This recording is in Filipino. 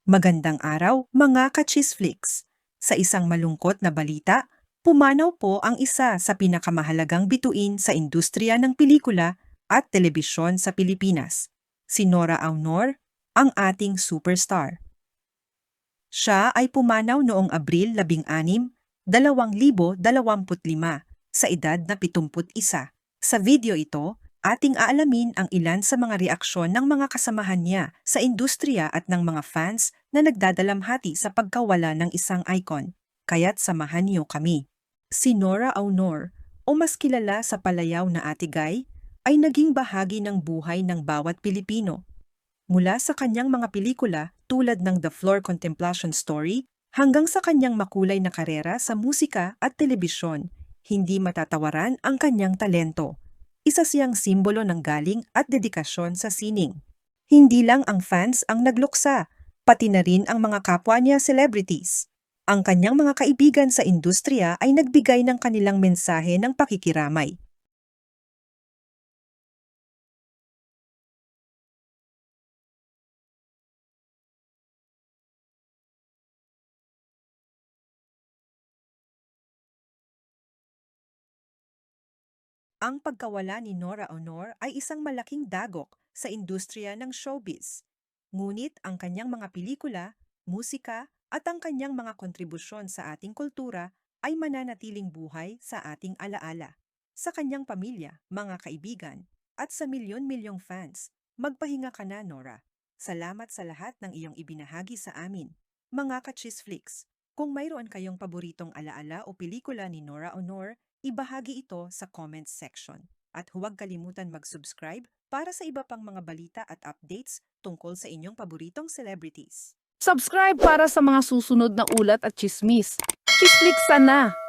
Magandang araw, mga ka-Chisflix. Sa isang malungkot na balita, pumanaw po ang isa sa pinakamahalagang bituin sa industriya ng pelikula at telebisyon sa Pilipinas, si Nora Aunor, ang ating superstar. Siya ay pumanaw noong Abril 16, 2025 sa edad na 71. Sa video ito, ating aalamin ang ilan sa mga reaksyon ng mga kasamahan niya sa industriya at ng mga fans na nagdadalamhati sa pagkawala ng isang icon. Kaya't samahan niyo kami. Si Nora Aunor, o mas kilala sa palayaw na Ate Guy, ay naging bahagi ng buhay ng bawat Pilipino. Mula sa kanyang mga pelikula tulad ng The Floor Contemplation Story hanggang sa kanyang makulay na karera sa musika at telebisyon, hindi matatawaran ang kanyang talento. Isa siyang simbolo ng galing at dedikasyon sa sining. Hindi lang ang fans ang nagluksa, pati na rin ang mga kapwa niya celebrities. Ang kanyang mga kaibigan sa industriya ay nagbigay ng kanilang mensahe ng pakikiramay. Ang pagkawala ni Nora Aunor ay isang malaking dagok sa industriya ng showbiz. Ngunit ang kanyang mga pelikula, musika at ang kanyang mga kontribusyon sa ating kultura ay mananatiling buhay sa ating alaala. Sa kanyang pamilya, mga kaibigan, at sa milyon-milyong fans, magpahinga ka na, Nora. Salamat sa lahat ng iyong ibinahagi sa amin. Mga ka-Chisflix, kung mayroon kayong paboritong alaala o pelikula ni Nora Aunor, ibahagi ito sa comments section. At huwag kalimutan mag-subscribe para sa iba pang mga balita at updates tungkol sa inyong paboritong celebrities. Subscribe para sa mga susunod na ulat at chismis. Chisflix na!